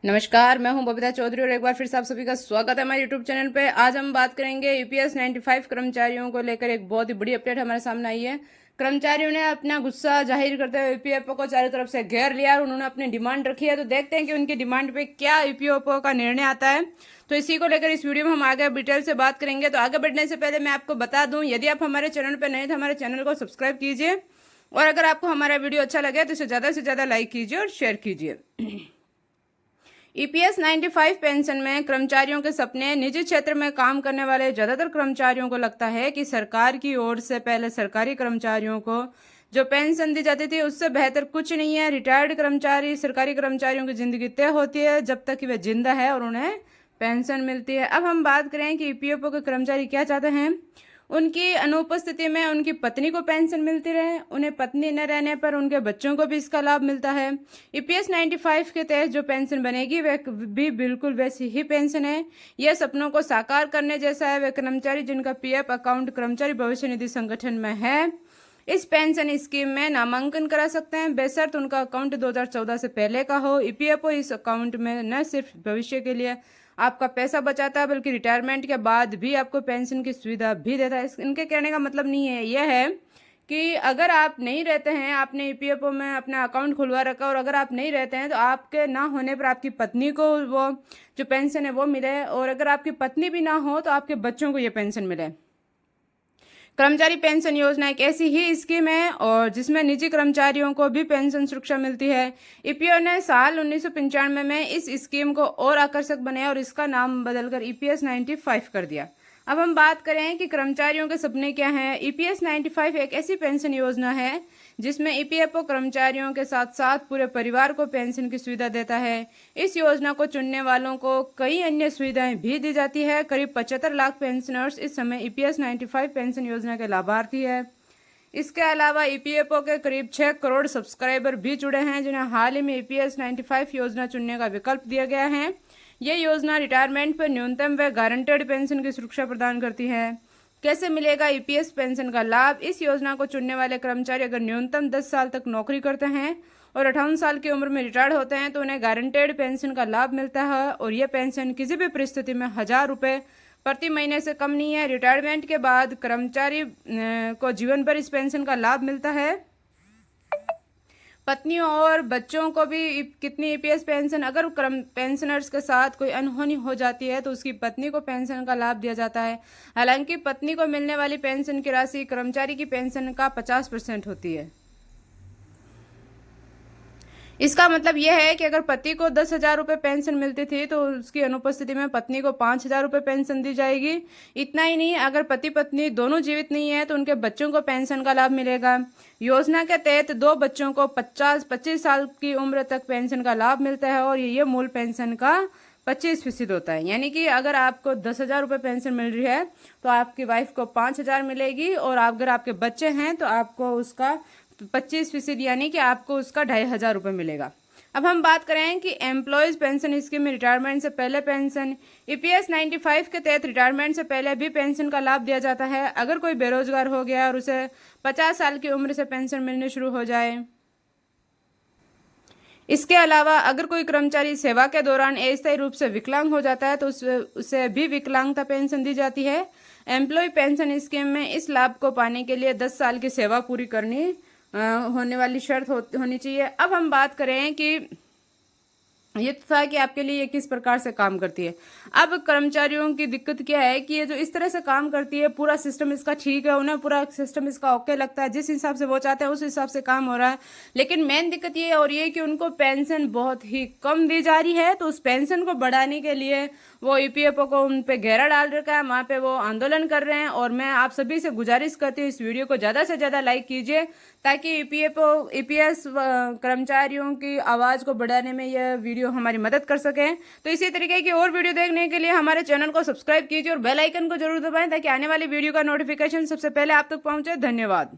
नमस्कार, मैं हूं बबीता चौधरी और एक बार फिर से आप सभी का स्वागत है हमारे यूट्यूब चैनल पे। आज हम बात करेंगे ईपीएस 95 कर्मचारियों को लेकर एक बहुत ही बड़ी अपडेट हमारे सामने आई है। कर्मचारियों ने अपना गुस्सा जाहिर करते हुए ईपीएफओ को चारों तरफ से घेर लिया और उन्होंने अपनी डिमांड रखी है। तो देखते हैं कि उनकी डिमांड पे क्या ईपीएफओ का निर्णय आता है। तो इसी को लेकर इस वीडियो में हम आगे डिटेल से बात करेंगे। तो आगे बढ़ने से पहले मैं आपको बता दूं, यदि आप हमारे चैनल पर नए तो हमारे चैनल को सब्सक्राइब कीजिए और अगर आपको हमारा वीडियो अच्छा लगे तो इसे ज़्यादा से ज़्यादा लाइक कीजिए और शेयर कीजिए। ईपीएस 95 पेंशन में कर्मचारियों के सपने। निजी क्षेत्र में काम करने वाले ज्यादातर कर्मचारियों को लगता है कि सरकार की ओर से पहले सरकारी कर्मचारियों को जो पेंशन दी जाती थी उससे बेहतर कुछ नहीं है। रिटायर्ड कर्मचारी सरकारी कर्मचारियों की जिंदगी तय होती है जब तक कि वे जिंदा है और उन्हें पेंशन मिलती है। अब हम बात करें कि ईपीएफओ के कर्मचारी क्या चाहते हैं। उनकी अनुपस्थिति में उनकी पत्नी को पेंशन मिलती रहे, उन्हें पत्नी न रहने पर उनके बच्चों को भी इसका लाभ मिलता है। ईपीएस 95 के तहत जो पेंशन बनेगी वह भी बिल्कुल वैसी ही पेंशन है। यह सपनों को साकार करने जैसा है। वे कर्मचारी जिनका पीएफ अकाउंट कर्मचारी भविष्य निधि संगठन में है इस पेंशन स्कीम में नामांकन करा सकते हैं, बेशर्त उनका अकाउंट 2014 से पहले का हो। ईपीएफओ इस अकाउंट में न सिर्फ भविष्य के लिए आपका पैसा बचाता है बल्कि रिटायरमेंट के बाद भी आपको पेंशन की सुविधा भी देता है। इनके कहने का मतलब नहीं है यह है कि अगर आप नहीं रहते हैं, आपने ईपीएफओ में अपना अकाउंट खुलवा रखा और अगर आप नहीं रहते हैं तो आपके ना होने पर आपकी पत्नी को वो जो पेंशन है वो मिले, और अगर आपकी पत्नी भी ना हो तो आपके बच्चों को ये पेंशन मिले। कर्मचारी पेंशन योजना एक ऐसी ही स्कीम है और जिसमें निजी कर्मचारियों को भी पेंशन सुरक्षा मिलती है। ईपीएफओ ने साल 1995 में इस स्कीम को और आकर्षक बनाया और इसका नाम बदलकर ईपीएस 95 कर दिया। अब हम बात करें कि कर्मचारियों के सपने क्या हैं। ईपीएस 95 एक ऐसी पेंशन योजना है जिसमें ईपीएफओ कर्मचारियों के साथ साथ पूरे परिवार को पेंशन की सुविधा देता है। इस योजना को चुनने वालों को कई अन्य सुविधाएं भी दी जाती है। करीब 75 लाख पेंशनर्स इस समय ईपीएस 95 पेंशन योजना के लाभार्थी है। इसके अलावा ईपीएफओ के करीब 6 करोड़ सब्सक्राइबर भी जुड़े हैं जिन्हें हाल ही में ईपीएस 95 योजना चुनने का विकल्प दिया गया है। यह योजना रिटायरमेंट पर न्यूनतम व गारंटेड पेंशन की सुरक्षा प्रदान करती है। कैसे मिलेगा ईपीएस पेंशन का लाभ। इस योजना को चुनने वाले कर्मचारी अगर न्यूनतम 10 साल तक नौकरी करते हैं और 58 साल की उम्र में रिटायर्ड होते हैं तो उन्हें गारंटेड पेंशन का लाभ मिलता है और यह पेंशन किसी भी परिस्थिति में 1000 रुपये प्रति महीने से कम नहीं है। रिटायरमेंट के बाद कर्मचारी को जीवन भर इस पेंशन का लाभ मिलता है। पत्नियों और बच्चों को भी कितनी ईपीएस पेंशन, अगर पेंशनर्स के साथ कोई अनहोनी हो जाती है तो उसकी पत्नी को पेंशन का लाभ दिया जाता है। हालांकि पत्नी को मिलने वाली पेंशन की राशि कर्मचारी की पेंशन का 50% होती है। इसका मतलब यह है कि अगर पति को 10,000 रुपये पेंशन मिलती थी तो उसकी अनुपस्थिति में पत्नी को 5,000 रुपये पेंशन दी जाएगी। इतना ही नहीं, अगर पति पत्नी दोनों जीवित नहीं है तो उनके बच्चों को पेंशन का लाभ मिलेगा। योजना के तहत 2 बच्चों को 25 साल की उम्र तक पेंशन का लाभ मिलता है और ये मूल पेंशन का 25% होता है। यानी कि अगर आपको 10,000 रुपये पेंशन मिल रही है तो आपकी वाइफ को 5,000 मिलेगी और अगर आपके बच्चे हैं तो आपको उसका 25% यानी कि आपको उसका 2,500 रुपये मिलेगा। अब हम बात करें कि एम्प्लॉयज पेंशन स्कीम में रिटायरमेंट से पहले पेंशन। ईपीएस 95 के तहत रिटायरमेंट से पहले भी पेंशन का लाभ दिया जाता है। अगर कोई बेरोजगार हो गया और उसे 50 साल की उम्र से पेंशन मिलनी शुरू हो जाए। इसके अलावा अगर कोई कर्मचारी सेवा के दौरान अस्थायी रूप से विकलांग हो जाता है तो उसे भी विकलांगता पेंशन दी जाती है। एम्प्लॉय पेंशन स्कीम में इस लाभ को पाने के लिए 10 साल की सेवा पूरी करनी होने वाली शर्त होनी चाहिए। अब हम बात करें कि ये तो था कि आपके लिए ये किस प्रकार से काम करती है। अब कर्मचारियों की दिक्कत क्या है कि ये जो इस तरह से काम करती है, पूरा सिस्टम इसका ठीक है, उन्हें पूरा सिस्टम इसका ओके लगता है, जिस हिसाब से वो चाहते हैं उस हिसाब से काम हो रहा है। लेकिन मेन दिक्कत ये हो रही है कि उनको पेंशन बहुत ही कम दी जा रही है। तो उस पेंशन को बढ़ाने के लिए वो ईपीएफओ को उन पे घेरा डाल रखा है, वहाँ पे वो आंदोलन कर रहे हैं। और मैं आप सभी से गुजारिश करती हूँ इस वीडियो को ज़्यादा से ज़्यादा लाइक कीजिए ताकि ईपीएस कर्मचारियों की आवाज़ को बढ़ाने में यह वीडियो हमारी मदद कर सके। तो इसी तरीके की और वीडियो देखने के लिए हमारे चैनल को सब्सक्राइब कीजिए और बेल आइकन को जरूर दबाएं ताकि आने वाली वीडियो का नोटिफिकेशन सबसे पहले आप तक पहुंचे। धन्यवाद।